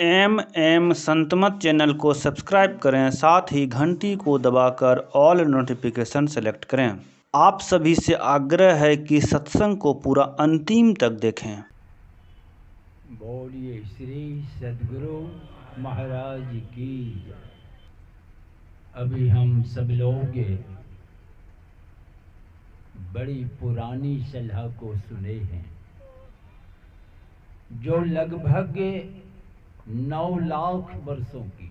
M Santmat channel को subscribe करें, साथ ही घंटी को दबाकर ऑल नोटिफिकेशन सेलेक्ट करें। आप सभी से आग्रह है कि सत्संग को पूरा अंतिम तक देखें। बोलिए श्री सद्गुरु महाराज की। अभी हम सब लोग बड़ी पुरानी सलाह को सुने हैं, जो लगभग 9 लाख वर्षों की।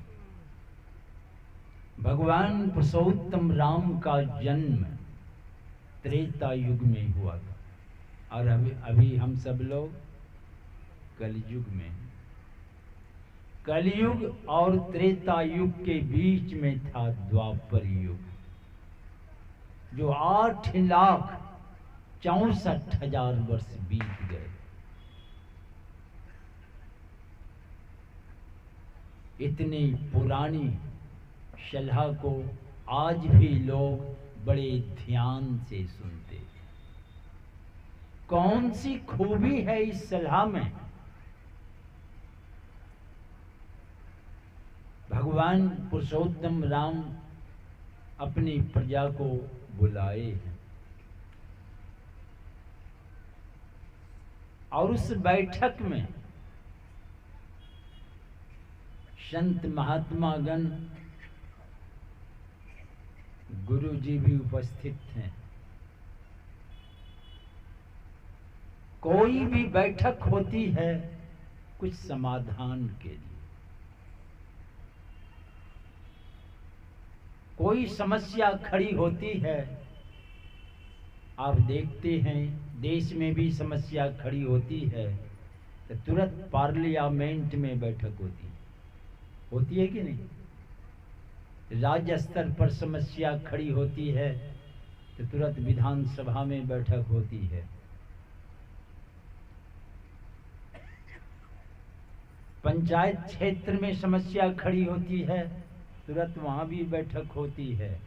भगवान पुरुषोत्तम राम का जन्म त्रेता युग में हुआ था और अभी हम सब लोग कलयुग में। कलयुग और त्रेता युग के बीच में था द्वापर युग, जो 8,64,000 वर्ष बीत गए। इतनी पुरानी सलाह को आज भी लोग बड़े ध्यान से सुनते हैं। कौन सी खूबी है इस सलाह में? भगवान पुरुषोत्तम राम अपनी प्रजा को बुलाए हैं और उस बैठक में संत महात्मा गण, गुरु जी भी उपस्थित हैं। कोई भी बैठक होती है कुछ समाधान के लिए। कोई समस्या खड़ी होती है, आप देखते हैं देश में भी समस्या खड़ी होती है तो तुरंत पार्लियामेंट में बैठक होती है कि नहीं? राज्य स्तर पर समस्या खड़ी होती है तो तुरंत विधानसभा में बैठक होती है। पंचायत क्षेत्र में समस्या खड़ी होती है, तुरंत वहां भी बैठक होती है।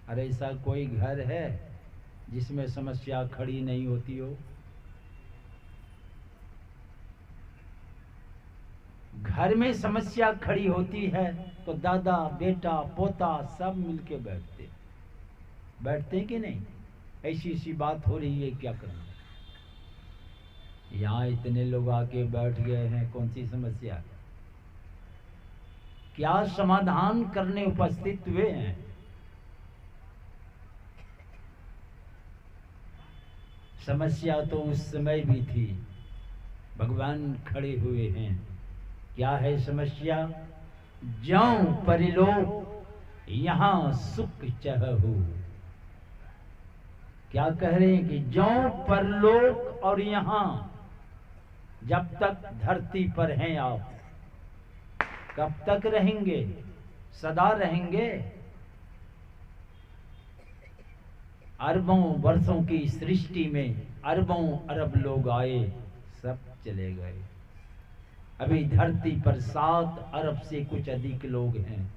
और ऐसा कोई घर है जिसमें समस्या खड़ी नहीं होती हो? घर में समस्या खड़ी होती है तो दादा, बेटा, पोता सब मिलके बैठते हैं कि नहीं? ऐसी बात हो रही है, क्या करना? यहाँ इतने लोग आके बैठ गए हैं, कौन सी समस्या? क्या समाधान करने उपस्थित हुए हैं? समस्या तो उस समय भी थी, भगवान खड़े हुए हैं। क्या है समस्या? ज्यों परिलोक यहाँ सुख चहहु। क्या कह रहे हैं कि ज्यों परलोक और यहाँ, जब तक धरती पर हैं आप, कब तक रहेंगे? सदा रहेंगे? अरबों वर्षों की सृष्टि में अरबों अरब लोग आए, सब चले गए। अभी धरती पर 7 अरब से कुछ अधिक लोग हैं।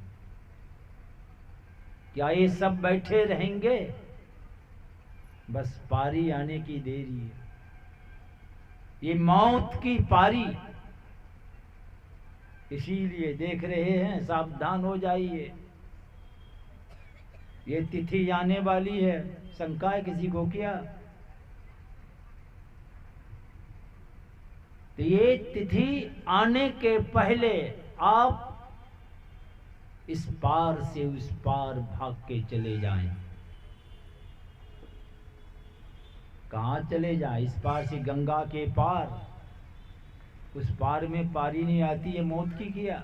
क्या ये सब बैठे रहेंगे? बस पारी आने की देरी है। ये मौत की पारी, इसीलिए देख रहे हैं, सावधान हो जाइए। ये तिथि आने वाली है, शंका है किसी को क्या? तो ये तिथि आने के पहले आप इस पार से उस पार भाग के चले जाएं। कहाँ चले जाएं? इस पार से गंगा के पार, उस पार में पारी नहीं आती है मौत की क्या?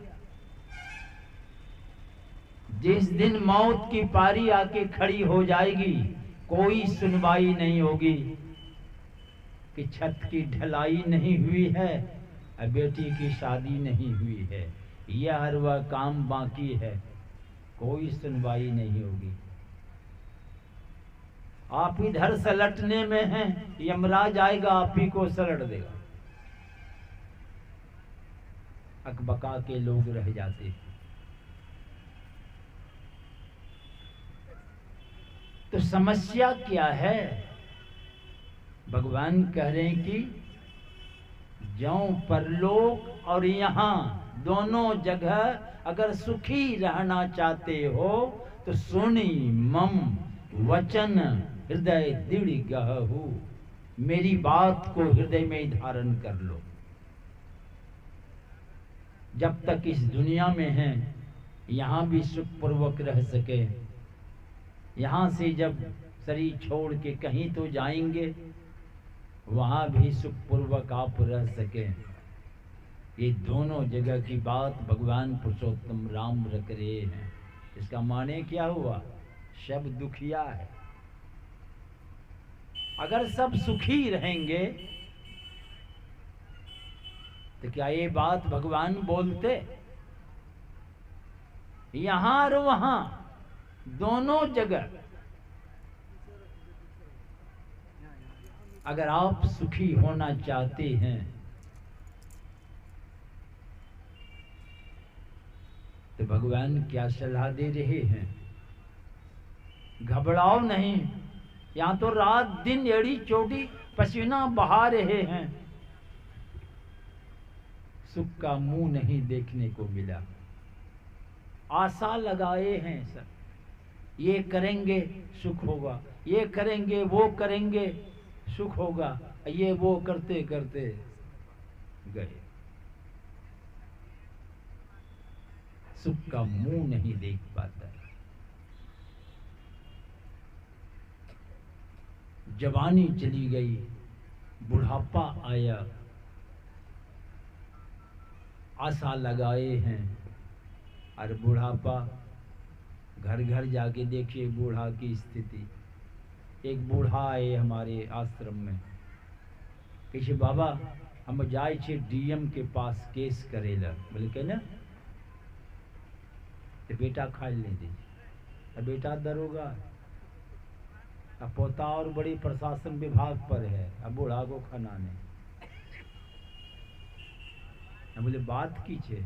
जिस दिन मौत की पारी आके खड़ी हो जाएगी, कोई सुनवाई नहीं होगी कि छत की ढलाई नहीं हुई है, बेटी की शादी नहीं हुई है, यह हर वह काम बाकी है, कोई सुनवाई नहीं होगी। आप इधर सलटने में हैं, यमराज आएगा आप ही को सलट देगा। अकबका के लोग रह जाते हैं। तो समस्या क्या है? भगवान कह रहे हैं कि ज्यों परलोक और यहाँ दोनों जगह अगर सुखी रहना चाहते हो तो सुनी मम वचन हृदय दृढ़ गहु, मेरी बात को हृदय में धारण कर लो। जब तक इस दुनिया में हैं यहाँ भी सुखपूर्वक रह सके, यहाँ से जब शरीर छोड़ के कहीं तो जाएंगे वहाँ भी सुखपूर्वक आप रह सके। ये दोनों जगह की बात भगवान पुरुषोत्तम राम रख रहे हैं। इसका माने क्या हुआ? सब दुखिया है। अगर सब सुखी रहेंगे तो क्या ये बात भगवान बोलते? यहां और वहां दोनों जगह अगर आप सुखी होना चाहते हैं तो भगवान क्या सलाह दे रहे हैं? घबराओ नहीं। यहां तो रात दिन एड़ी चोटी पसीना बहा रहे हैं, सुख का मुंह नहीं देखने को मिला। आशा लगाए हैं सर, ये करेंगे सुख होगा, ये करेंगे वो करेंगे सुख होगा, ये वो करते करते गए, सुख का मुंह नहीं देख पाता। जवानी चली गई, बुढ़ापा आया, आशा लगाए हैं और बुढ़ापा। घर घर जाके देखिए बूढ़ा की स्थिति। एक बूढ़ा आए हमारे आश्रम में, कहे बाबा हम जाए छे डीएम के पास केस करेला। बोले के ना तो बेटा खाई ले दीजिए। बेटा दरोगा, अब पोता और बड़ी प्रशासन विभाग पर है, अब बूढ़ा को खाना नहीं। बोले बात की छे?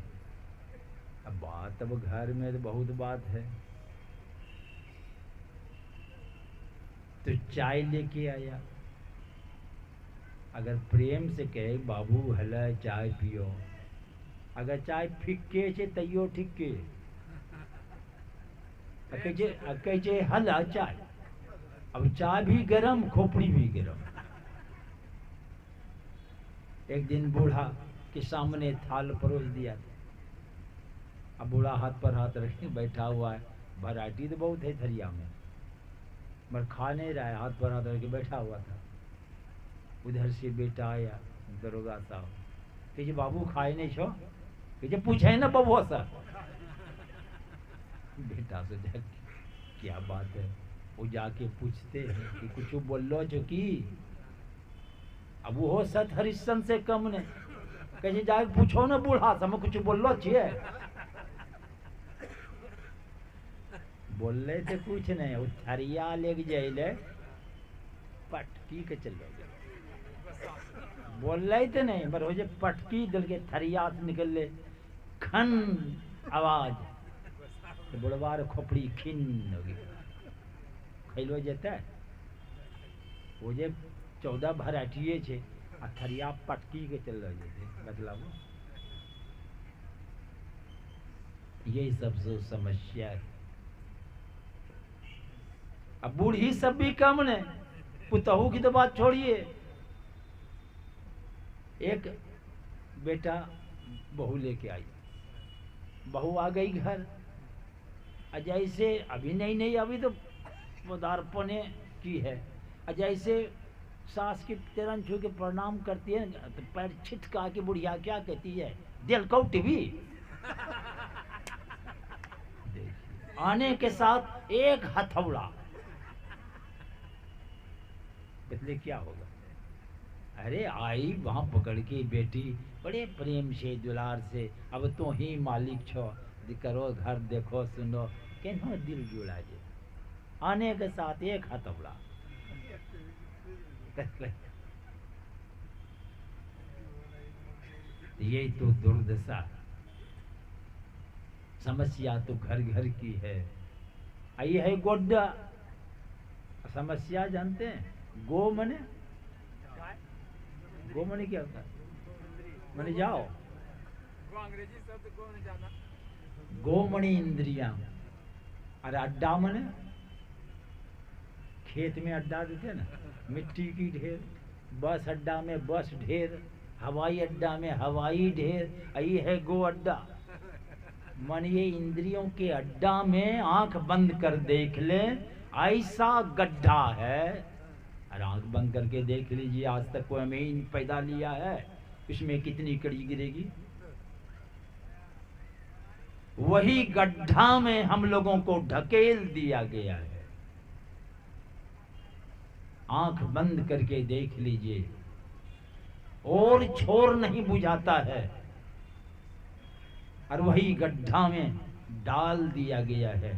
अब बात अब घर में तो बहुत बात है। तो चाय लेके आया। अगर प्रेम से कहे बाबू हला चाय पियो, अगर चाय फिक्के छे तैयो ठिक्के, कहे हला चाय। अब चाय भी गरम, खोपड़ी भी गरम। एक दिन बूढ़ा के सामने थाल परोस दिया। अब बूढ़ा हाथ पर हाथ रखे बैठा हुआ है, वैरायटी तो बहुत है थरिया में, मगर खा नहीं रहा है, हाथ पर हाथ रखे बैठा हुआ था। उधर से बेटा आया, दरोगा साहब, कहे बाबू खाए नहीं छो? कहे पूछे ना बबुआ सा। बेटा सोचा क्या बात है, वो जाके पूछते हैं कि कुछ बोलो जो की। अब वो सत हरिश्चंद्र से कम ने, कहे जाके पूछो ना बूढ़ा सा, मैं कुछ बोलो छे। बोले थे कुछ नहीं, वो थरिया लेके जाइले पटकी के चलो। बोल रहे थे नहीं, पर हो जे पटकी दिल के थरिया से निकल ले खन आवाज, तो बुढ़वार खोपड़ी खिन होगी। खैलो जेता वो जे 14 वैरायटी छे, आ थरिया पटकी के चल रहे बतलाओ। यही सबसे समस्या है। अब बूढ़ी सब भी कम ने, पुतहू की तो बात छोड़िए। एक बेटा बहू लेके आई, बहू आ गई घर, जैसे अभी नहीं अभी तो पदार्पणे की है, जैसे सास की तेरन छू के प्रणाम करती है तो पैर छिटका के बुढ़िया क्या कहती है, दिल को टीवी। आने के साथ एक हथौड़ा, बदले क्या होगा? अरे आई वहां पकड़ के बेटी बड़े प्रेम से दुलार से, अब तो ही मालिक छो, करो घर देखो सुनो, केनो दिल जुड़ा जे। आने के साथ एक हथौड़ा। यही तो दुर्दशा, समस्या तो घर घर की है। ये है गोड्डा। समस्या जानते हैं? गो मने क्या होता है? मने जाओ, अंग्रेजी शब्द को नहीं जाना। गोमणि इंद्रियां। अरे अड्डा मने खेत में अड्डा देते ना, मिट्टी की ढेर। बस अड्डा में बस ढेर, हवाई अड्डा में हवाई ढेर, यही है गो अड्डा। मन ये इंद्रियों के अड्डा में आंख बंद कर देख ले, ऐसा गड्ढा है। और आंख बंद करके देख लीजिए, आज तक कोई अमीन पैदा लिया है, इसमें कितनी कड़ी गिरेगी। वही गड्ढा में हम लोगों को ढकेल दिया गया है। आंख बंद करके देख लीजिए, और छोर नहीं बुझाता है, और वही गड्ढा में डाल दिया गया है।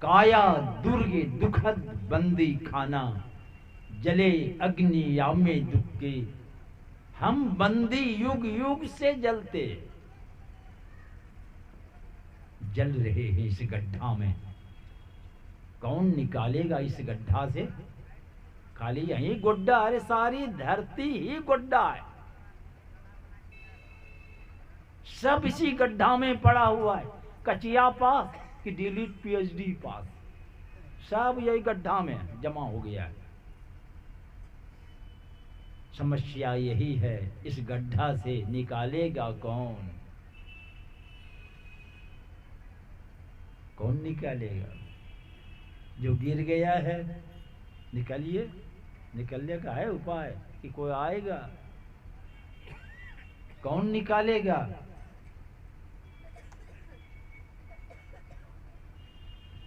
काया दुर्गे दुखद बंदी खाना, जले अग्नि यामे दुख के। हम बंदी युग युग से जलते जल रहे हैं इस गड्ढा में। कौन निकालेगा इस गड्ढा से? खाली यही गुड्डा, अरे सारी धरती ही गुड्डा है, सब इसी गड्ढा में पड़ा हुआ है। कचिया पास कि डिलीट पीएचडी पास, सब यही गड्ढा में जमा हो गया है। समस्या यही है, इस गड्ढा से निकालेगा कौन? कौन निकालेगा? जो गिर गया है निकालिए, निकलने का है उपाय कि कोई आएगा? कौन निकालेगा?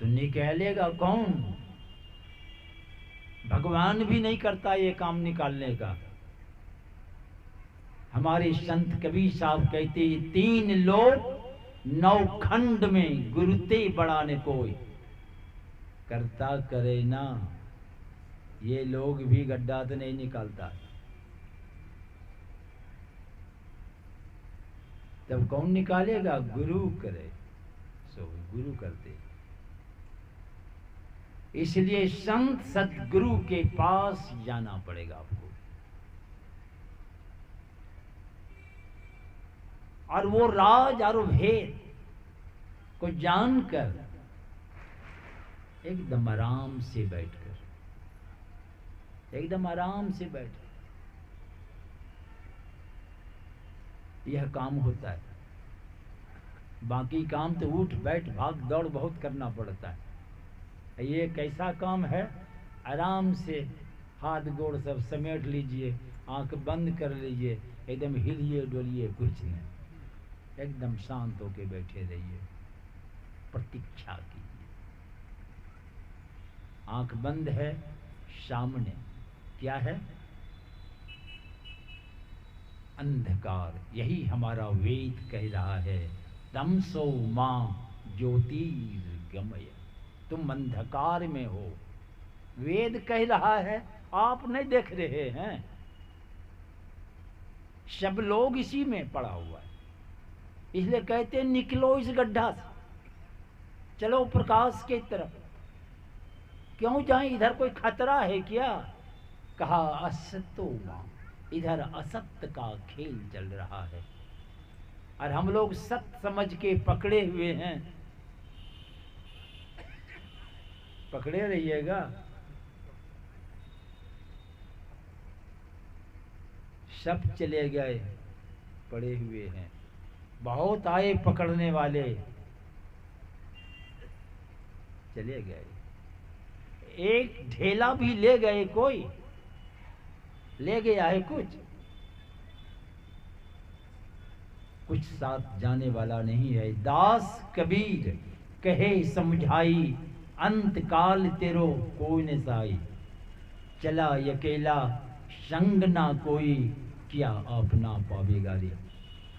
तो निकालेगा कौन? भगवान भी नहीं करता ये काम निकालने का। हमारे संत कबीर साहब कहते, 3 लोग 9 खंड में गुरुते बढ़ाने कोई करता करे ना। ये लोग भी गड्ढा तो नहीं निकालता, तब कौन निकालेगा? गुरु करे, सो गुरु करते। इसलिए संत सदगुरु के पास जाना पड़ेगा आपको, और वो राज और भेद को जानकर एकदम आराम से बैठकर, एकदम आराम से बैठ, यह काम होता है। बाकी काम तो उठ बैठ भाग दौड़ बहुत करना पड़ता है। ये कैसा काम है? आराम से हाथ गोड़ सब समेट लीजिए, आंख बंद कर लीजिए, एकदम हिलिए डोलिए कुछ नहीं, एकदम शांत होके बैठे रहिए, प्रतीक्षा कीजिए। आंख बंद है, सामने क्या है? अंधकार। यही हमारा वेद कह रहा है, तमसो मां ज्योतिर्गमय। तुम अंधकार में हो, वेद कह रहा है, आप नहीं देख रहे हैं। सब लोग इसी में पड़ा हुआ है, इसलिए कहते हैं निकलो इस गड्ढा से, चलो प्रकाश की तरफ। क्यों जाएं? इधर कोई खतरा है क्या? कहा असतो मां, इधर असत्य का खेल चल रहा है, और हम लोग सत्य समझ के पकड़े हुए हैं। पकड़े रहिएगा। सब चले गए, पड़े हुए हैं। बहुत आए पकड़ने वाले, चले गए। एक ढेला भी ले गए, कोई ले गया है कुछ साथ जाने वाला नहीं है। दास कबीर कहे समझाई, अंत काल तेरो कोई न साई। चला अकेला संग ना कोई, क्या अपना पावेगा रे।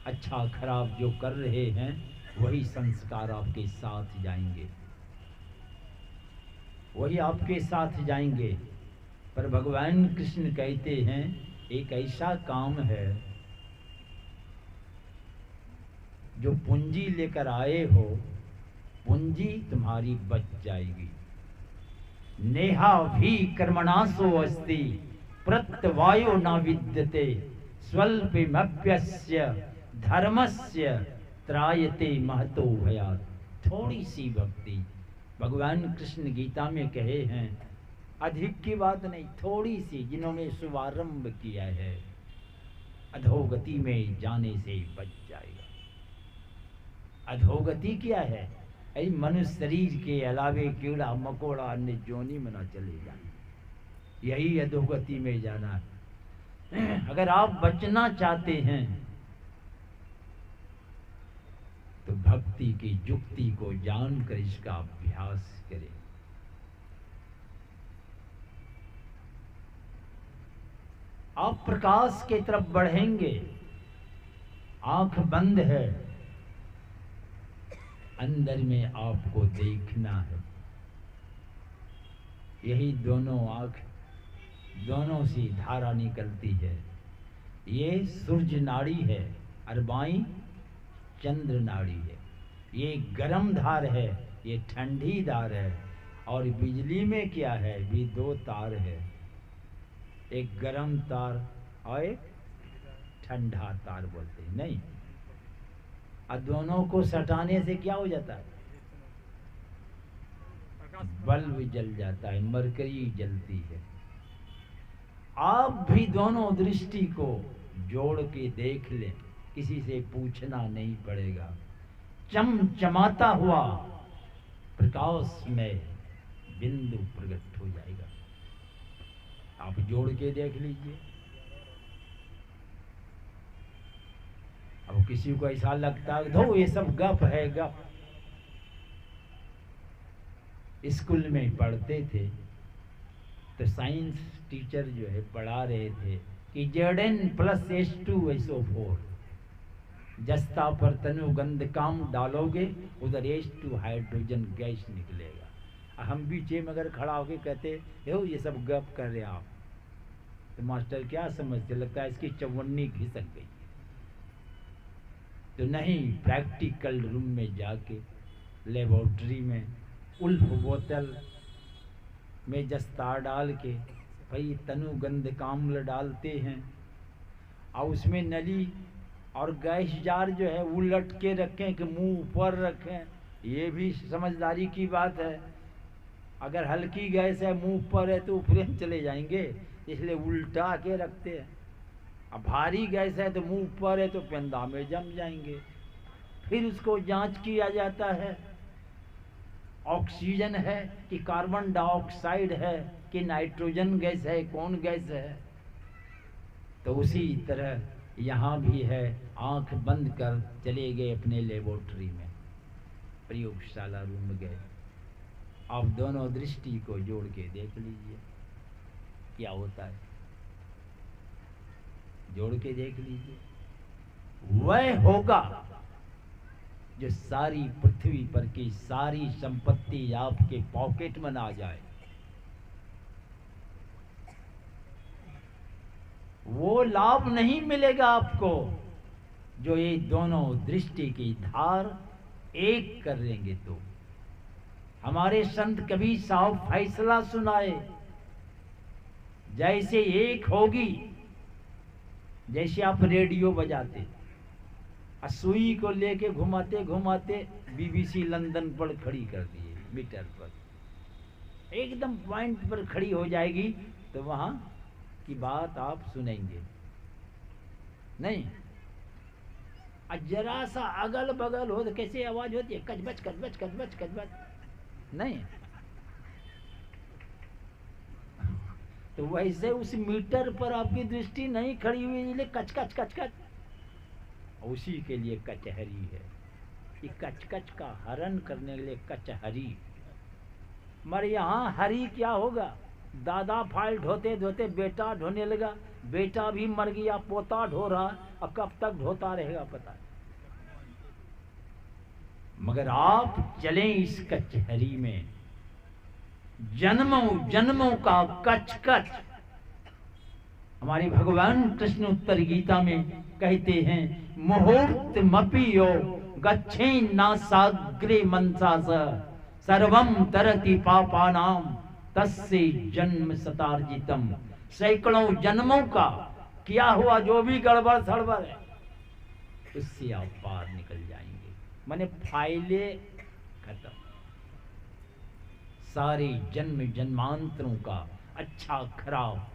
अच्छा खराब जो कर रहे हैं वही संस्कार आपके साथ जाएंगे, वही आपके साथ जाएंगे। पर भगवान कृष्ण कहते हैं, एक ऐसा काम है जो पूंजी लेकर आए हो, पूंजी तुम्हारी बच जाएगी। नेहा भी कर्मणासो अस्ति, प्रत्यवायो न विद्यते, स्वल्पमप्यस्य धर्मस्य त्रायते महतो भयात्। थोड़ी सी भक्ति, भगवान कृष्ण गीता में कहे हैं, अधिक की बात नहीं, थोड़ी सी, जिन्होंने शुभारंभ किया है अधोगति में जाने से बच जाएगा। अधोगति क्या है? अरे मनुष्य शरीर के अलावे कीड़ा मकोड़ा अन्य जोनी में न चले जाए, यही अधोगति में जाना है। अगर आप बचना चाहते हैं तो भक्ति की युक्ति को जानकर इसका अभ्यास करें। आप प्रकाश की तरफ बढ़ेंगे, आंख बंद है, अंदर में आपको देखना है। यही दोनों आंख, दोनों से धारा निकलती है। ये सूर्य नाड़ी है और बाईं चंद्र नाड़ी है। ये गर्म धार है, ये ठंडी धार है। और बिजली में क्या है? भी दो तार है, एक गर्म तार और एक ठंडा तार बोलते हैं, नहीं। और दोनों को सटाने से क्या हो जाता है? बल्ब जल जाता है, मरकरी जलती है। आप भी दोनों दृष्टि को जोड़ के देख लें, किसी से पूछना नहीं पड़ेगा। चमचमाता हुआ प्रकाश में बिंदु प्रकट हो जाएगा। आप जोड़ के देख लीजिए। अब किसी को ऐसा लगता है धो ये सब गप है, गप। स्कूल में पढ़ते थे तो साइंस टीचर जो है पढ़ा रहे थे कि Zn+H2SO4, जस्ता पर तनु गंध काम डालोगे उधर H2 हाइड्रोजन गैस निकलेगा। हम बीचे में अगर खड़ा होके कहते हो ये सब गप कर रहे आप, तो मास्टर क्या समझते? लगता है इसकी चवन्नी घिसक गई। तो नहीं, प्रैक्टिकल रूम में जाके लेबोरेटरी में उल्फ बोतल में जस्ता डाल के भाई तनु गंध काम्ल डालते हैं और उसमें नली और गैस जार जो है उलट के रखें कि मुंह ऊपर रखें, ये भी समझदारी की बात है। अगर हल्की गैस है मुंह ऊपर है तो ऊपर चले जाएंगे, इसलिए उल्टा के रखते हैं। अब भारी गैस है तो मुंह ऊपर है तो पेंदा में जम जाएंगे। फिर उसको जांच किया जाता है, ऑक्सीजन है कि कार्बन डाइऑक्साइड है कि नाइट्रोजन गैस है, कौन गैस है। तो उसी तरह यहाँ भी है। आंख बंद कर चले गए अपने लेबोरेटरी में, प्रयोगशाला रूम में गए। आप दोनों दृष्टि को जोड़ के देख लीजिए क्या होता है, जोड़ के देख लीजिए। वह होगा जो सारी पृथ्वी पर की सारी संपत्ति आपके पॉकेट में ना जाए। वो लाभ नहीं मिलेगा आपको जो ये दोनों दृष्टि की धार एक कर लेंगे। तो हमारे संत कबीर साहब फैसला सुनाए, जैसे एक होगी, जैसे आप रेडियो बजाते, सुई को लेके घुमाते घुमाते BBC लंदन पर खड़ी कर दिए, मीटर पर एकदम पॉइंट पर खड़ी हो जाएगी, तो वहां की बात आप सुनेंगे नहीं। जरा सा अगल बगल हो तो कैसे आवाज होती है? कचबच कचबच कचबच कचबच नहीं। तो वैसे उस मीटर पर आपकी दृष्टि नहीं खड़ी हुई, इसलिए कचकच कचकच। उसी के लिए कचहरी है कि कचकच का हरण करने के लिए कचहरी। मगर यहाँ हरी क्या होगा? दादा फाइल ढोते ढोते बेटा ढोने लगा, बेटा भी मर गया, पोता ढो रहा, और कब तक ढोता रहेगा पता नहीं। मगर आप चलें इस कचहरी में, जन्मों जन्मों का कचकच। हमारे भगवान कृष्ण उत्तर गीता में कहते हैं, मुहूर्त मपियो गच्छे नासाग्रे मनसा सर्वम तरति पापानाम तस्से जन्म सतार्जितम। सैकड़ों जन्मों का किया हुआ जो भी गड़बड़ सड़बड़ है, उससे आप पार निकल जाएंगे। माने फाइलें खत्म, सारे जन्म जन्मांतरों का अच्छा खराब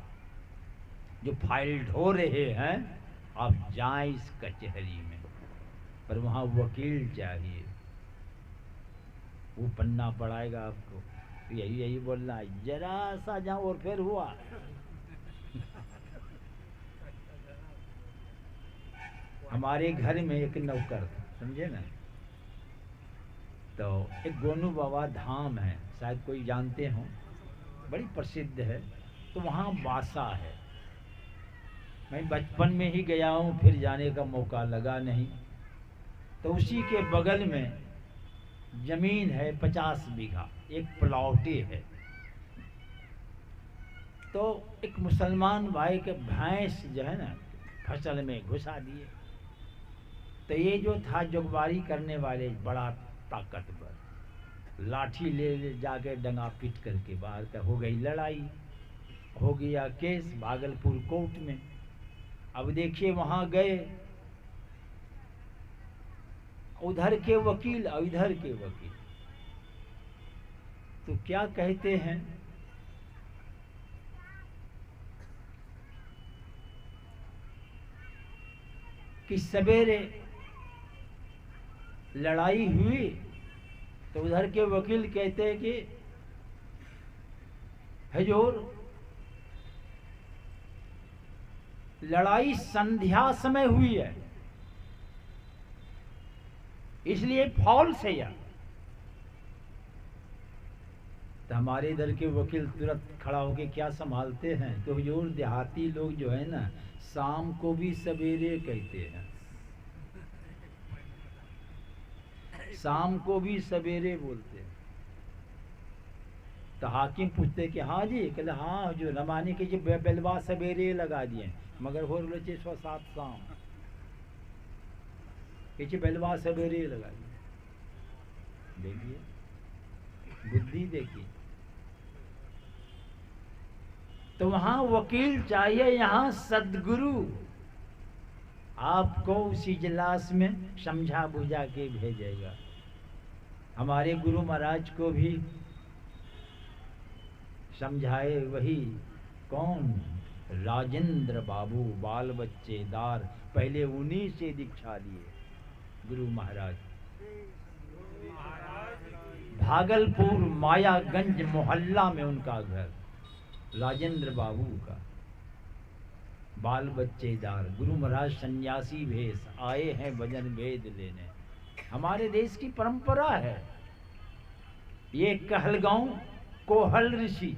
जो फाइल ढो रहे हैं, आप जाएं इस कचहरी में, पर वहां वकील चाहिए, वो पन्ना पड़ाएगा आपको, यही यही बोलना है, जरा सा जाओ और फिर हुआ। हमारे घर में एक नौकर था, समझे ना, तो एक गोनू बाबा धाम है, शायद कोई जानते हो, बड़ी प्रसिद्ध है, तो वहाँ बासा है। मैं बचपन में ही गया हूँ, फिर जाने का मौका लगा नहीं। तो उसी के बगल में जमीन है 50 बीघा, एक प्लॉटी है। तो एक मुसलमान भाई के भैंस जो है ना फसल में घुसा दिए। तो ये जो था जुगबारी करने वाले बड़ा ताकतवर, लाठी ले जाके डंगा पीट करके बाहर का, हो गई लड़ाई, हो गया केस भागलपुर कोर्ट में। अब देखिए वहां गए, उधर के वकील और इधर के वकील, तो क्या कहते हैं कि सवेरे लड़ाई हुई तो उधर के वकील कहते हैं कि हुजूर लड़ाई संध्या समय हुई है, इसलिए फॉल्स है यह। तो हमारे इधर के वकील तुरंत खड़ा होके क्या संभालते हैं, तो हुजूर देहाती लोग जो है ना शाम को भी सवेरे कहते हैं, शाम को भी सवेरे बोलते हैं। तो हाकिम पूछते कि हाँ जी, कहले हाँ जो रमानी के जो बेलवा सवेरे लगा दिए, मगर हो रहे 6-7 शाम के बेलवा सवेरे लगा दिए। देखिए बुद्धि देखिए। तो वहां वकील चाहिए, यहाँ सदगुरु आपको उस इजलास में समझा बुझा के भेजेगा। हमारे गुरु महाराज को भी समझाए वही कौन, राजेंद्र बाबू, बाल बच्चेदार, पहले उन्हीं से दीक्षा लिए गुरु महाराज। भागलपुर मायागंज मोहल्ला में उनका घर, राजेंद्र बाबू का, बाल बच्चेदार। गुरु महाराज सन्यासी भेष आए हैं भजन वेद लेने। हमारे देश की परंपरा है। ये कहलगांव कोहल ऋषि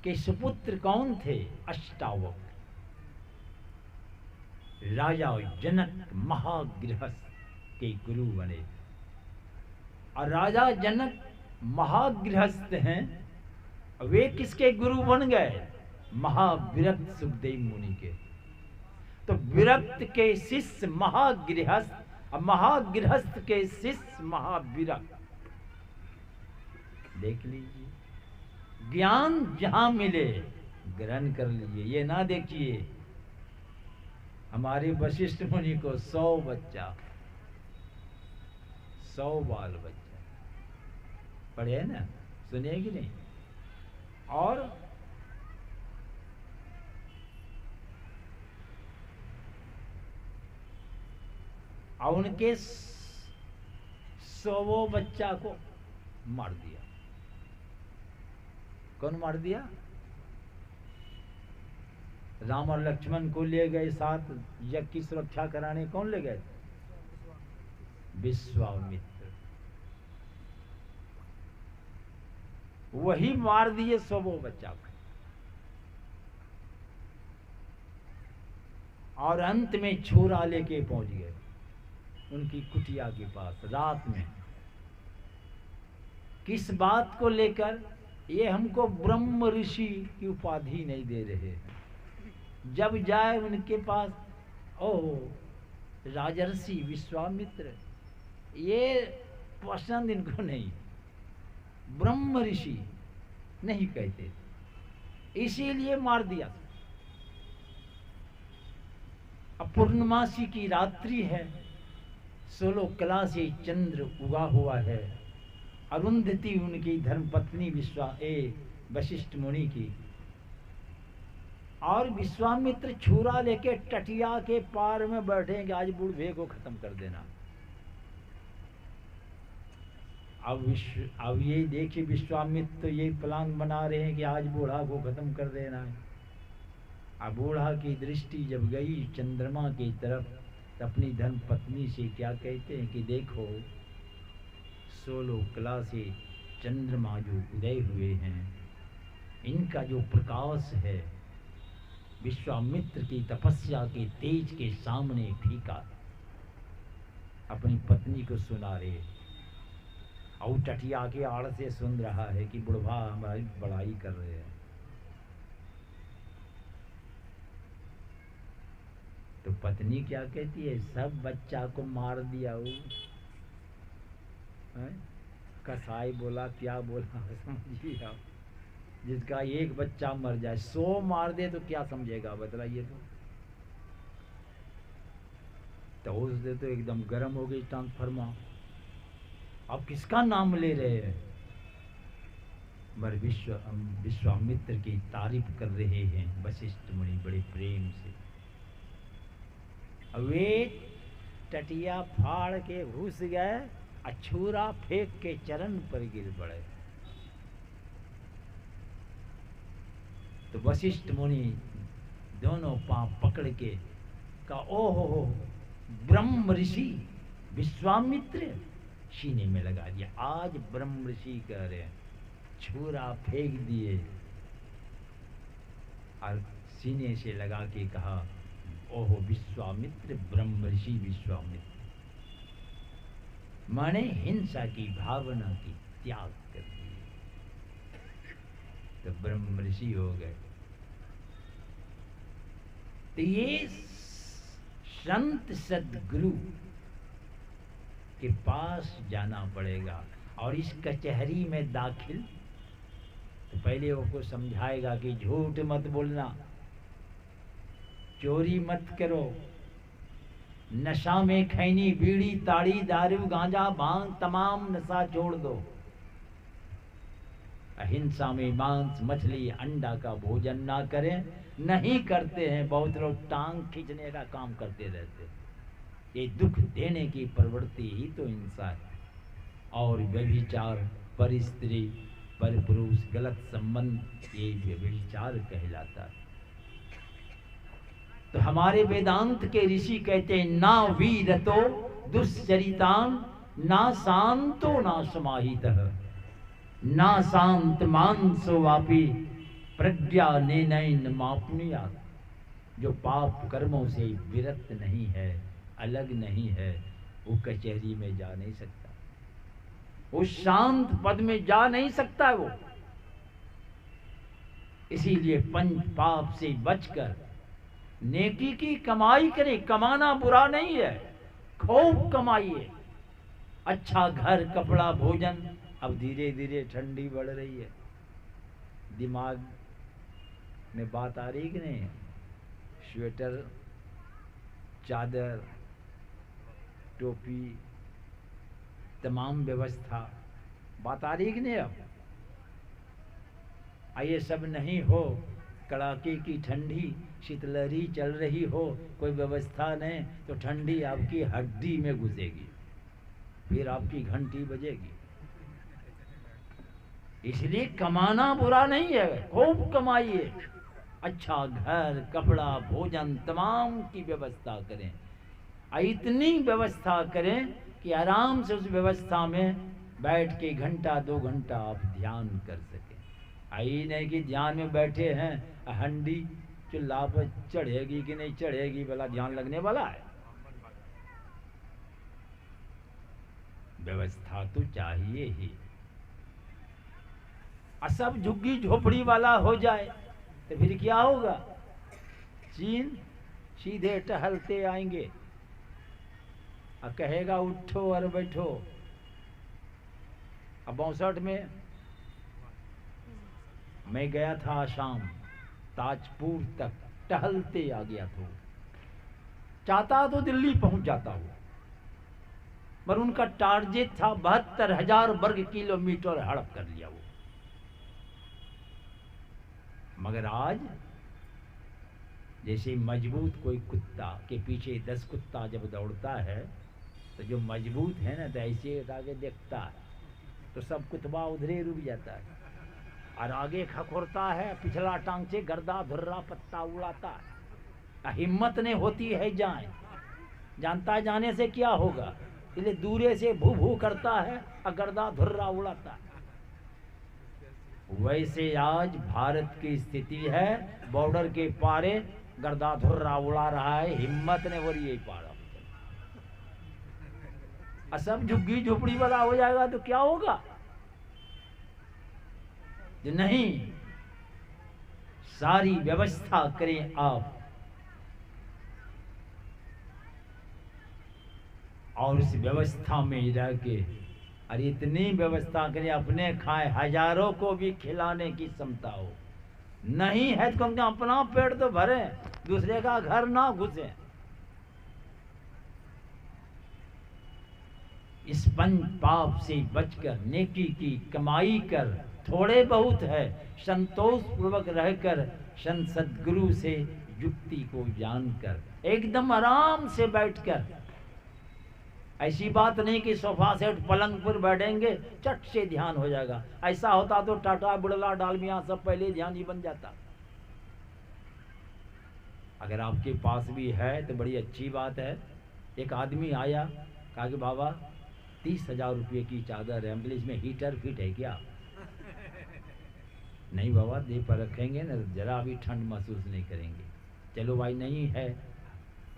के सुपुत्र कौन थे, अष्टावक, राजा जनक महागृहस्थ के गुरु बने। और राजा जनक महागृहस्थ हैं, वे किसके गुरु बन गए, महाविरक्त सुखदेव मुनि के। तो विरक्त के शिष्य महागृहस्थ, और महागृहस्थ के शिष्य महाविरक्त। देख लीजिए, ज्ञान जहां मिले ग्रहण कर लीजिए। ये ना देखिए हमारे वशिष्ठ मुनि को 100 बच्चा, 100 बाल बच्चा, पढ़े है ना, सुनिए कि नहीं। और उनके 100 बच्चा को मार दिया। कौन मार दिया, राम और लक्ष्मण को ले गए साथ यज्ञ की सुरक्षा कराने, कौन ले गए, विश्वामित्र, वही मार दिए 100 बच्चा को। और अंत में छोरा लेके पहुंच गए उनकी कुटिया के पास रात में। किस बात को लेकर, ये हमको ब्रह्म ऋषि की उपाधि नहीं दे रहे हैं। जब जाए उनके पास, ओह राजर्षि विश्वामित्र, ये पसंद इनको नहीं, ब्रह्म ऋषि नहीं कहते, इसीलिए मार दिया। अब पूर्णमासी की रात्रि है, 16 कला से चंद्र उगा हुआ है। अरुंधति उनकी धर्मपत्नी वशिष्ठ मुनि की, और विश्वामित्र छुरा लेके टटिया के पार में बैठे कि आज बूढ़े को खत्म कर देना। अब ये देखिए विश्वामित्र तो ये प्लान बना रहे हैं कि आज बूढ़ा को खत्म कर देना है। अब बूढ़ा की दृष्टि जब गई चंद्रमा की तरफ तो अपनी धर्मपत्नी से क्या कहते हैं कि देखो 16 कला से चंद्रमा जो उदय हुए हैं, इनका जो प्रकाश है विश्वामित्र की तपस्या के तेज के सामने फीका। अपनी पत्नी को सुना रहे और टटिया के आड़ से सुन रहा है कि बुढ़वा हमारी बड़ाई कर रहे हैं। तो पत्नी क्या कहती है, सब बच्चा को मार दिया वो कसाई बोला क्या बोला समझिए आप। जिसका एक बच्चा मर जाए 100 मार दे तो क्या समझेगा बतलाइए। तो उस दे तो एकदम गर्म हो गई ट्रांसफार्मर। अब किसका नाम ले रहे हैं? मर विश्वामित्र की तारीफ कर रहे हैं वशिष्ठ मुनि बड़े प्रेम से। वे टटिया फाड़ के घुस गए, अछूरा फेंक के चरण पर गिर पड़े। तो वशिष्ठ मुनि दोनों पांव पकड़ के कहा, ओहो ब्रह्म ऋषि विश्वामित्र, सीने में लगा दिया। आज ब्रह्म ऋषि कह रहे हैं, छुरा फेंक दिए और सीने से लगा के कहा, ओहो विश्वामित्र ब्रह्म ऋषि विश्वामित्र, माने हिंसा की भावना की त्याग कर दी तो ब्रह्म ऋषि हो गए। तो ये संत सदगुरु के पास जाना पड़ेगा और इस कचहरी में दाखिल तो पहले वो समझाएगा कि झूठ मत बोलना, चोरी मत करो, नशा में खैनी बीड़ी ताड़ी दारू गांजा भांग तमाम नशा छोड़ दो, अहिंसा में मांस मछली अंडा का भोजन ना करें। नहीं करते हैं, बहुत लोग टांग खींचने का काम करते रहते। ये दुख देने की प्रवृत्ति ही तो हिंसा है। और व्यभिचार, पर स्त्री पर पुरुष गलत संबंध, ये व्यभिचार कहलाता है। तो हमारे वेदांत के ऋषि कहते हैं, ना वीरतो दुश्चरितान ना शांतो ना समाहितः ना शांत मानसो वापी प्रज्ञा ने नैन मापनिया। जो पाप कर्मों से विरत नहीं है, अलग नहीं है, वो कचहरी में जा नहीं सकता, वो शांत पद में जा नहीं सकता वो। इसीलिए पंच पाप से बचकर नेकी की कमाई करे। कमाना बुरा नहीं है, खूब कमाइए। अच्छा घर कपड़ा भोजन। अब धीरे धीरे ठंडी बढ़ रही है, दिमाग में बात आ रही कि नहीं? स्वेटर, चादर, टोपी, तमाम व्यवस्था, बात आ रही कि नहीं? अब ये सब नहीं हो, कड़ाके की ठंडी शीतलहरी चल रही हो, कोई व्यवस्था नहीं, तो ठंडी आपकी हड्डी में घुसेगी, फिर आपकी घंटी बजेगी। इसलिए कमाना बुरा नहीं है, खूब कमाइए। अच्छा घर कपड़ा भोजन तमाम की व्यवस्था करें। इतनी व्यवस्था करें कि आराम से उस व्यवस्था में बैठ के घंटा 2 घंटा आप ध्यान कर सकें। आई नहीं कि ध्यान में बैठे हैं, हंडी चूल्हा पर चढ़ेगी कि नहीं चढ़ेगी, भला ध्यान लगने वाला है? व्यवस्था तो चाहिए ही। सब झुग्गी झोपड़ी वाला हो जाए तो फिर क्या होगा? चीन सीधे टहलते आएंगे और कहेगा उठो और बैठो। अब 62 में मैं गया था शाम, ताजपुर तक टहलते आ गया था। चाहता तो दिल्ली पहुंच जाता वो, पर उनका टारगेट था 72,000 वर्ग किलोमीटर हड़प कर लिया वो। मगर आज जैसे मजबूत कोई कुत्ता के पीछे 10 कुत्ता जब दौड़ता है, तो जो मजबूत है ना, तो ऐसे आगे देखता है तो सब कुतबा उधरे रुक जाता है, और आगे खखोरता है, पिछला टांग से गर्दा धुर्रा पत्ता उड़ाता है। हिम्मत नहीं होती है जाए, जानता है जाने से क्या होगा, इसलिए दूरे से भू भू करता है और गर्दा धुर्रा उड़ाता है। वैसे आज भारत की स्थिति है, बॉर्डर के पारे गर्दा धुर्रा उड़ा रहा है, हिम्मत ने हो रही है पारा। सब झुग्गी झोपड़ी वाला हो जाएगा तो क्या होगा? जो नहीं, सारी व्यवस्था करें आप, और उस व्यवस्था में रह के, और इतनी व्यवस्था करें अपने खाए, हजारों को भी खिलाने की क्षमता हो। नहीं है तो कम से कम अपना पेट तो भरे, दूसरे का घर ना घुसे। इस पंच पाप से बचकर नेकी की कमाई कर, थोड़े बहुत है संतोष पूर्वक रहकर, संत सद्गुरु से युक्ति को जानकर, एकदम आराम से बैठकर। ऐसी बात नहीं कि सोफा सेट पलंग पर बैठेंगे चट से ध्यान हो जाएगा। ऐसा होता तो टाटा बुड़ला डालमिया सब पहले ध्यान ही बन जाता। अगर आपके पास भी है तो बड़ी अच्छी बात है। एक आदमी आया, कहा कि बाबा 30,000 रुपये की चादर है, हम इसमें हीटर फिट है क्या? नहीं बाबा, दे पर रखेंगे ना, जरा भी ठंड महसूस नहीं करेंगे। चलो भाई, नहीं है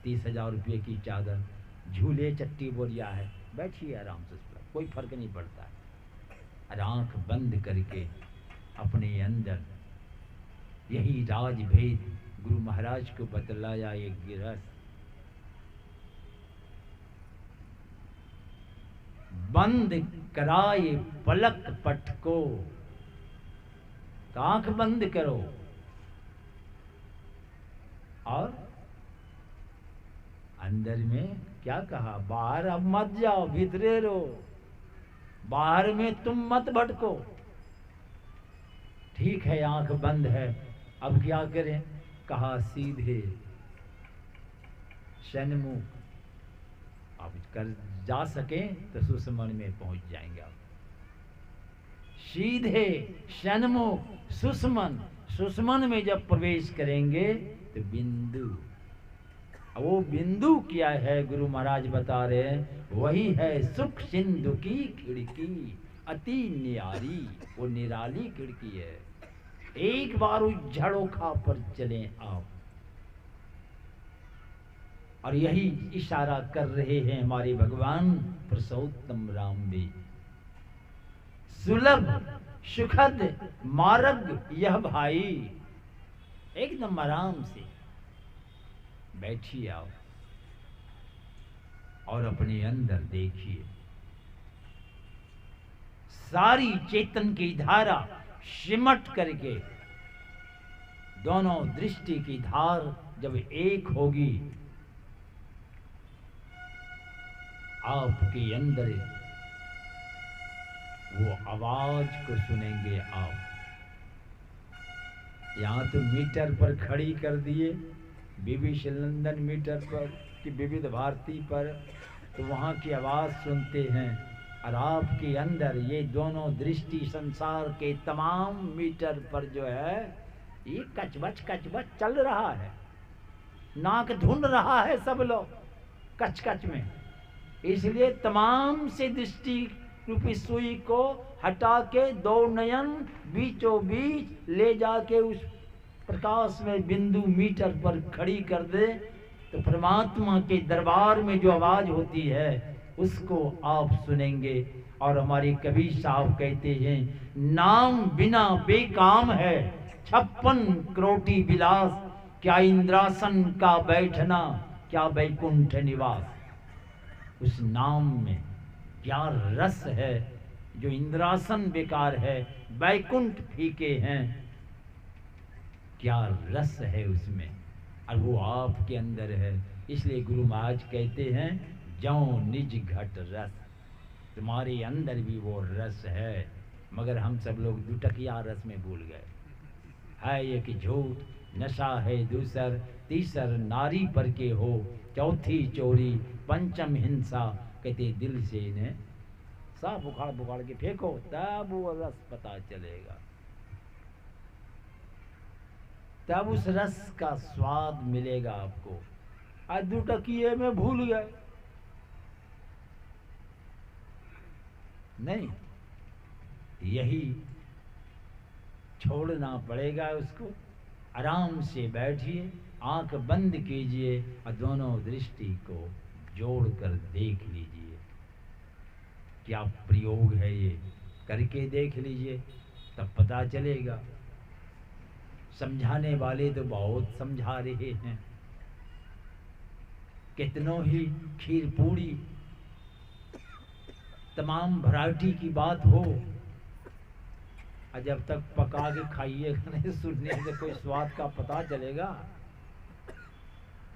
30,000 रुपये की चादर, झूले चट्टी बोरिया है, बैठिए आराम से, उस पर कोई फर्क नहीं पड़ता है। और आँख बंद करके अपने अंदर यही राज भेद गुरु महाराज को बतलाया। एक गिरहस्थ बंद कराए पलक पट को, तो आंख बंद करो और अंदर में क्या कहा, बाहर अब मत जाओ, भीतरे रहो, बाहर में तुम मत भटको। ठीक है, आंख बंद है, अब क्या करें? कहा सीधे सन्मुख, अब कर जा सके तो सुषमन में पहुंच जाएंगे आप। सीधे सन्मुख सुषमन, सुषमन में जब प्रवेश करेंगे तो बिंदु, वो बिंदु क्या है गुरु महाराज बता रहे हैं, वही है सुख सिंधु की खिड़की, अति निराली, वो निराली खिड़की है। एक बार उस झड़ोखा पर चलें आप, और यही इशारा कर रहे हैं हमारे भगवान पुरुषोत्तम राम भी। सुलभ सुखद मार्ग यह भाई, एकदम आराम से बैठिए आओ और अपने अंदर देखिए, सारी चेतन की धारा सिमट करके, दोनों दृष्टि की धार जब एक होगी, आपके अंदर वो आवाज को सुनेंगे आप। यहाँ तो मीटर पर खड़ी कर दिए, BBC लंदन मीटर पर कि विविध भारती पर, तो वहाँ की आवाज सुनते हैं। और आपके अंदर ये दोनों दृष्टि संसार के तमाम मीटर पर जो है, ये कचबच चल रहा है, नाक ढूंढ रहा है सब लोग कच में। इसलिए तमाम से दृष्टि रूपी सुई को हटा के दो नयन बीचों बीच ले जाके उस प्रकाश में बिंदु मीटर पर खड़ी कर दे, तो परमात्मा के दरबार में जो आवाज होती है उसको आप सुनेंगे। और हमारे कबीर साहब कहते हैं, नाम बिना बेकाम है 56 करोटी विलास, क्या इंद्रासन का बैठना, क्या बैकुंठ निवास। उस नाम में क्या रस है, जो इंद्रासन बेकार है, बैकुंठ फीके हैं, क्या रस है उसमें, और वो आपके अंदर है। इसलिए गुरु महाराज कहते हैं जौ निज घट रस, तुम्हारे अंदर भी वो रस है, मगर हम सब लोग दुटकिया रस में भूल गए। है एक झूठ, नशा है दूसर, तीसर नारी पर के हो, चौथी चोरी, पंचम हिंसा, कहते दिल से इन्हें साफ उखाड़ बुखाड़ के फेंको, तब वो रस पता चलेगा, तब उस रस का स्वाद मिलेगा आपको। आज दुटकिए में भूल गए, नहीं, यही छोड़ना पड़ेगा उसको। आराम से बैठिए, आंख बंद कीजिए और दोनों दृष्टि को जोड़कर देख लीजिए। क्या प्रयोग है ये, करके देख लीजिए, तब पता चलेगा। समझाने वाले तो बहुत समझा रहे हैं, कितनों ही खीर पूड़ी तमाम वैरायटी की बात हो, और जब तक पका के खाइएगा नहीं, सुनने से कोई स्वाद का पता चलेगा।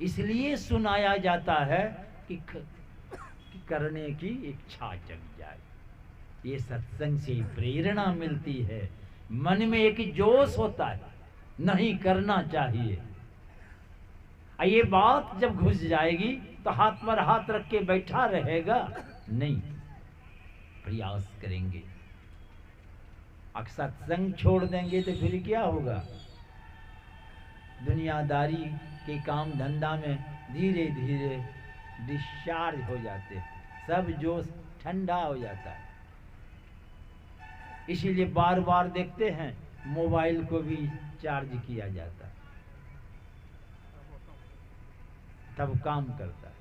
इसलिए सुनाया जाता है कि करने की इच्छा जग जाए। ये सत्संग से प्रेरणा मिलती है, मन में एक जोश होता है, नहीं करना चाहिए। ये बात जब घुस जाएगी तो हाथ पर हाथ रख के बैठा रहेगा नहीं, प्रयास करेंगे। अगर सत्संग छोड़ देंगे तो फिर क्या होगा? दुनियादारी के काम धंधा में धीरे धीरे डिस्चार्ज हो जाते हैं, सब जोश ठंडा हो जाता है। इसीलिए बार बार देखते हैं मोबाइल को भी चार्ज किया जाता है, तब काम करता है।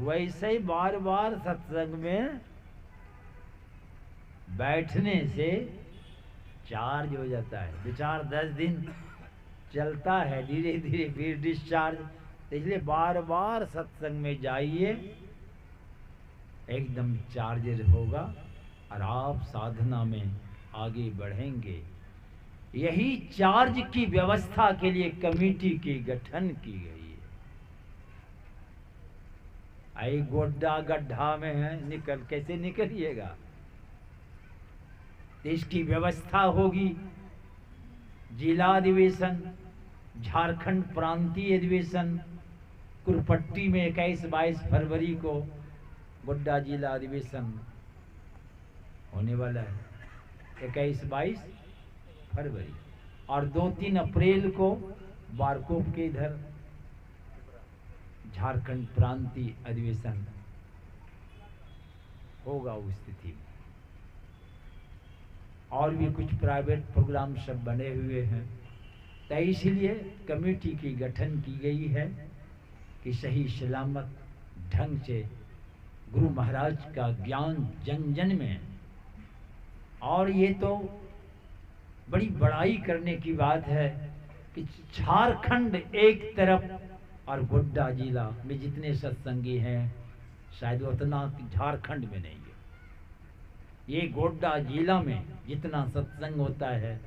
वैसे ही बार बार सत्संग में बैठने से चार्ज हो जाता है। 2-4-10 दिन चलता है, धीरे धीरे फिर डिस्चार्ज। तो इसलिए बार बार सत्संग में जाइए, एकदम चार्जर होगा और आप साधना में आगे बढ़ेंगे। यही चार्ज की व्यवस्था के लिए कमेटी की गठन की गई है। आई गोड्डा गड्ढा में है, कैसे निकलिएगा? इसकी व्यवस्था होगी। जिला अधिवेशन, झारखंड प्रांतीय अधिवेशन कुरपट्टी में 21-22 फरवरी को गोड्डा जिला अधिवेशन होने वाला है। 21-22 फरवरी और 2-3 अप्रैल को बारकोप के इधर झारखंड प्रांतीय अधिवेशन होगा उस स्थिति में। और भी कुछ प्राइवेट प्रोग्राम सब बने हुए हैं। तो इसलिए कमेटी की गठन की गई है कि सही सलामत ढंग से गुरु महाराज का ज्ञान जन जन में। और ये तो बड़ी बड़ाई करने की बात है कि झारखंड एक तरफ और गोड्डा जिला में जितने सत्संगी हैं शायद उतना झारखंड में नहीं है। ये गोड्डा जिला में जितना सत्संग होता है,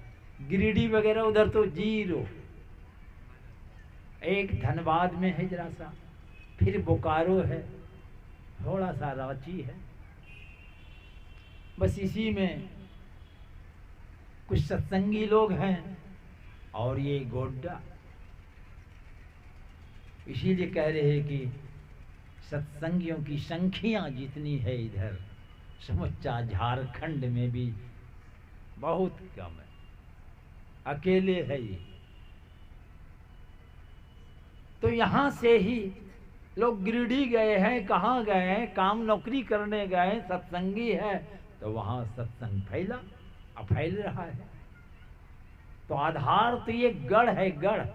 गिरिडीह वगैरह उधर तो 0। एक धनबाद में है जरा सा, फिर बोकारो है, थोड़ा सा रांची है, बस इसी में कुछ सत्संगी लोग हैं। और ये गोड्डा, इसीलिए कह रहे हैं कि सत्संगियों की संख्या जितनी है इधर, समूचा झारखंड में भी बहुत कम है, अकेले है ये। तो यहाँ से ही लोग गिरिडीह गए हैं, कहाँ गए हैं, काम नौकरी करने गए, सत्संगी है तो वहाँ सत्संग फैला, अब फैल रहा है। तो आधार तो ये गढ़ है, गढ़।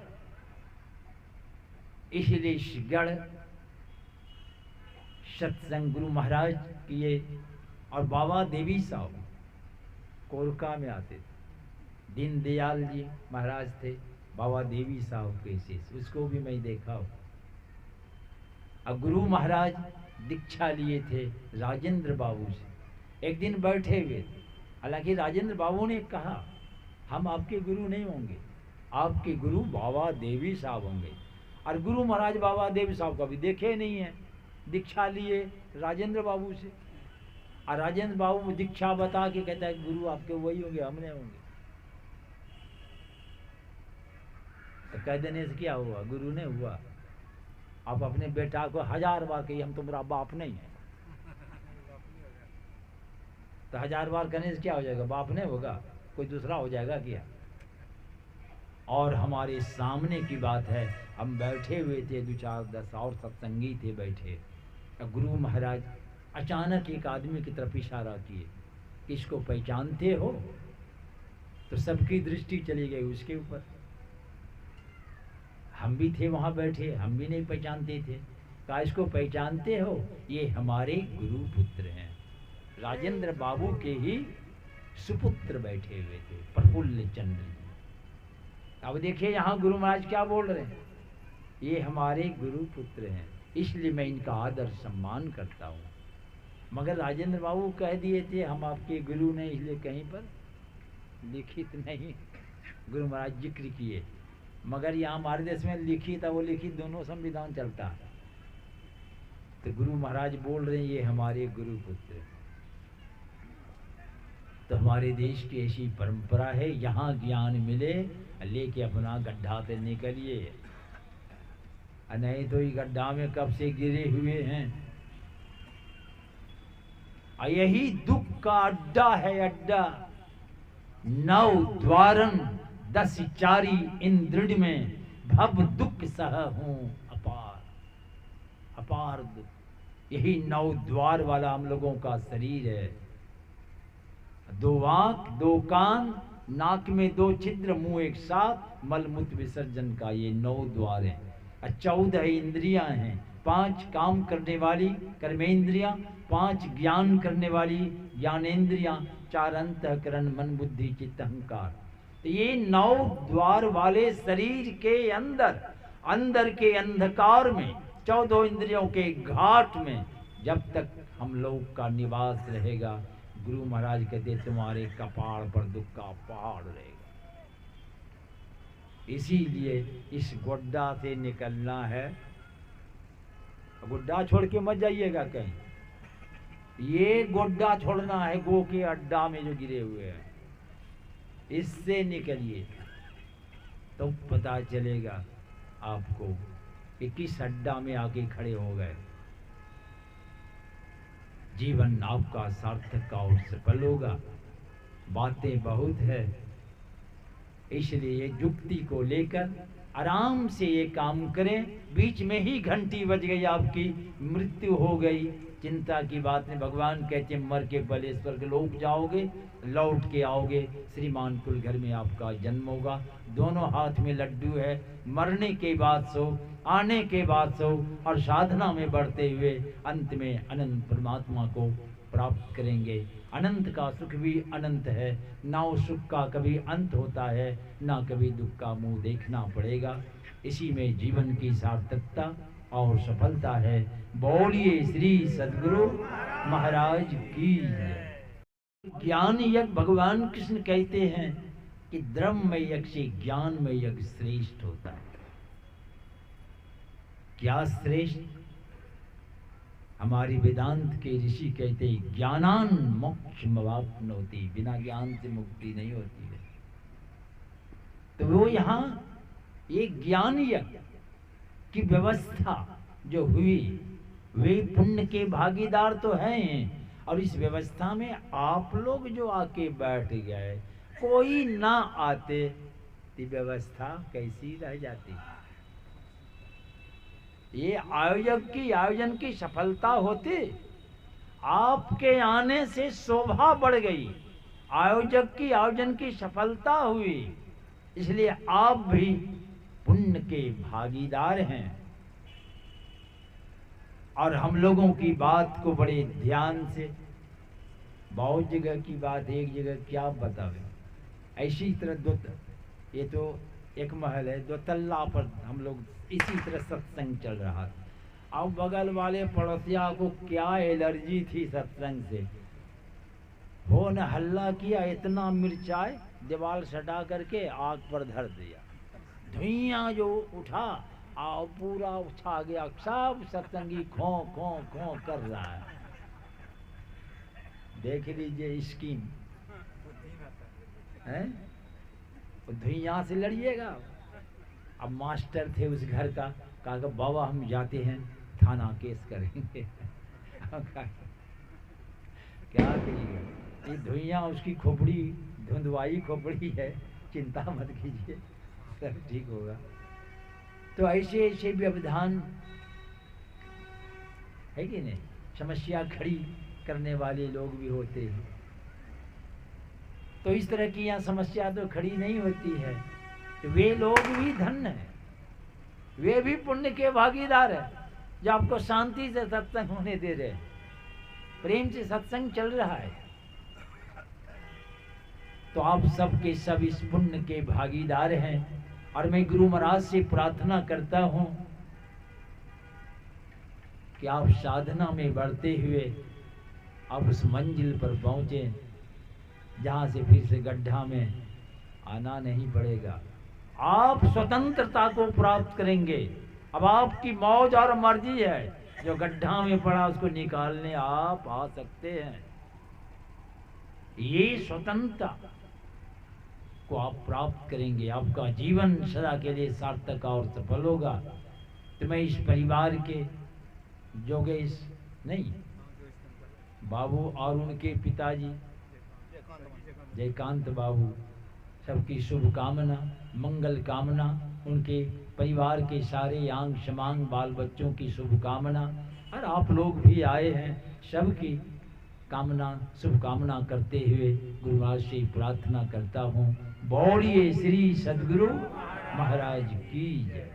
इसलिए इस गढ़ सत्संग गुरु महाराज किए। और बाबा देवी साहब कोरका में आते थे, दीनदयाल जी महाराज थे, बाबा देवी साहब के शिष्य, उसको भी मैं देखा हूँ। अब गुरु महाराज दीक्षा लिए थे राजेंद्र बाबू से। एक दिन बैठे हुए थे, हालांकि राजेंद्र बाबू ने कहा हम आपके गुरु नहीं होंगे, आपके गुरु बाबा देवी साहब होंगे। और गुरु महाराज बाबा देव साहब कभी देखे नहीं है, दीक्षा लिए राजेंद्र बाबू से, और राजेंद्र बाबू दीक्षा बता के कहता है गुरु आपके वही होंगे, हमने होंगे। तो कह देने से क्या हुआ, गुरु ने हुआ। आप अपने बेटा को 1000 बार कहिए हम तुम्हारा बाप नहीं है, तो 1000 बार कहने से क्या हो जाएगा, बाप नहीं होगा, कोई दूसरा हो जाएगा क्या। और हमारे सामने की बात है, हम बैठे हुए थे, 2 4 10 और सत्संगी थे बैठे, तो गुरु महाराज अचानक एक आदमी की तरफ इशारा किए, इसको पहचानते हो, तो सबकी दृष्टि चली गई उसके ऊपर। हम भी थे वहाँ बैठे, हम भी नहीं पहचानते थे। कहा इसको पहचानते हो, ये हमारे गुरु पुत्र हैं, राजेंद्र बाबू के ही सुपुत्र बैठे हुए थे, प्रफुल्ल चंद्र जी। अब देखिए यहाँ गुरु महाराज क्या बोल रहे हैं, ये हमारे गुरु पुत्र हैं, इसलिए मैं इनका आदर सम्मान करता हूँ। मगर राजेंद्र बाबू कह दिए थे हम आपके गुरु नहीं, इसलिए कहीं पर लिखित नहीं गुरु महाराज जिक्र किए। मगर यहाँ हमारे देश में लिखित है वो लिखित दोनों संविधान चलता है। तो गुरु महाराज बोल रहे हैं ये हमारे गुरु पुत्र। तो हमारे देश की ऐसी परंपरा है, यहाँ ज्ञान मिले लेके अपना गड्ढा से निकलिए, नहीं तो ये गड्ढा में कब से गिरे हुए हैं। यही दुख का अड्डा है, अड्डा 9 द्वारन 10 चारी इन दृढ़ में, भव दुख सह हूं अपार, अपार दुख। यही 9 द्वार वाला हम लोगों का शरीर है, 2 आंख 2 कान, नाक में 2 छिद्र, मुंह एक साथ, मलमूत्र विसर्जन का ये 9 द्वार हैं। 14 इंद्रियां हैं, 5 काम करने वाली कर्मेंद्रियां, 5 ज्ञान करने वाली ज्ञानेंद्रियां, 4 अंतःकरण मन बुद्धि चित्त अहंकार। तो ये 9 द्वार वाले शरीर के अंदर, अंदर के अंधकार में, 14 इंद्रियों के घाट में जब तक हम लोग का निवास रहेगा, गुरु महाराज कहते तुम्हारे कपाड़ पर दुख का पहाड़ रहेगा। इसीलिए इस गोड्डा से निकलना है, गोड्डा छोड़ के मत जाइएगा कहीं, ये गोड्डा छोड़ना है, गो के अड्डा में जो गिरे हुए हैं, इससे निकलिए तो पता चलेगा आपको कि किस अड्डा में आके खड़े हो गए। जीवन आपका सार्थक और सफल होगा। बातें बहुत है, इसलिए युक्ति को लेकर आराम से ये काम करें। बीच में ही घंटी बज गई, आपकी मृत्यु हो गई, चिंता की बात नहीं। भगवान कहते हैं मर के पहले स्वर्ग लोक जाओगे, लौट के आओगे, श्रीमान कुल घर में आपका जन्म होगा। दोनों हाथ में लड्डू है, मरने के बाद सो, आने के बाद सो, और साधना में बढ़ते हुए अंत में अनंत परमात्मा को प्राप्त करेंगे। अनंत का सुख भी अनंत है, ना उस सुख का कभी अंत होता है, ना कभी दुख का मुंह देखना पड़ेगा। इसी में जीवन की सार्थकता और सफलता है। बोलिए श्री सद्गुरु महाराज की जय। ज्ञान यज्ञ भगवान कृष्ण कहते हैं कि ब्रह्म यज्ञ से ज्ञान में यज्ञ श्रेष्ठ होता है। क्या श्रेष्ठ? हमारी वेदांत के ऋषि कहते हैं ज्ञानान मोक्षमवाप्नोति, बिना ज्ञान से मुक्ति नहीं होती है। तो वो यहाँ एक ज्ञान यज्ञ की व्यवस्था जो हुई, वे पुण्य के भागीदार तो हैं, और इस व्यवस्था में आप लोग जो आके बैठ गए, कोई ना आते तो व्यवस्था कैसी रह जाती। ये आयोजन की सफलता होती, आपके आने से शोभा बढ़ गई, आयोजन की सफलता हुई, इसलिए आप भी पुण्य के भागीदार हैं। और हम लोगों की बात को बड़े ध्यान से, बहुत जगह की बात एक जगह क्या बतावे, ऐसी तरह ये तो एक महल है, 2 तल्ला पर हम लोग इसी तरह सत्संग चल रहा था। अब बगल वाले पड़ोसिया को क्या एलर्जी थी सत्संग से, वो ने हल्ला किया, इतना मिर्चाई दीवार सटा करके आग पर धर दिया, धुइयां जो उठा आओ पूरा छा गया, सब सत्संगी खो खो खो कर रहा है। देख लीजिए स्कीम है, धुइयां से लड़िएगा। अब मास्टर थे उस घर का, कहा कि बाबा हम जाते हैं थाना केस करेंगे। क्या कहिएगा, ये धुइयां उसकी खोपड़ी धुंधवाई खोपड़ी है, चिंता मत कीजिए सब ठीक होगा। तो ऐसे ऐसे व्यवधान है कि नहीं, समस्या खड़ी करने वाले लोग भी होते हैं। तो इस तरह की यहाँ समस्या तो खड़ी नहीं होती है। तो वे लोग भी धन्य हैं, वे भी पुण्य के भागीदार हैं जो आपको शांति से सत्संग होने दे रहे हैं, प्रेम से सत्संग चल रहा है। तो आप सब के सब इस पुण्य के भागीदार हैं। और मैं गुरु महाराज से प्रार्थना करता हूं कि आप साधना में बढ़ते हुए आप उस मंजिल पर पहुंचे जहां से फिर से गड्ढा में आना नहीं पड़ेगा। आप स्वतंत्रता को प्राप्त करेंगे। अब आपकी मौज और मर्जी है, जो गड्ढा में पड़ा उसको निकालने आप आ सकते हैं। ये स्वतंत्रता को आप प्राप्त करेंगे, आपका जीवन सदा के लिए सार्थक और सफल होगा। तो मैं इस परिवार के जोगेश नहीं बाबू और उनके पिताजी जयकांत बाबू सबकी शुभकामना, मंगल कामना, उनके परिवार के सारे यांग शमांग बाल बच्चों की शुभकामना, और आप लोग भी आए हैं, सबकी कामना शुभकामना करते हुए गुरु महाराज से प्रार्थना करता हूँ। बोलिए श्री सद्गुरु महाराज की जय।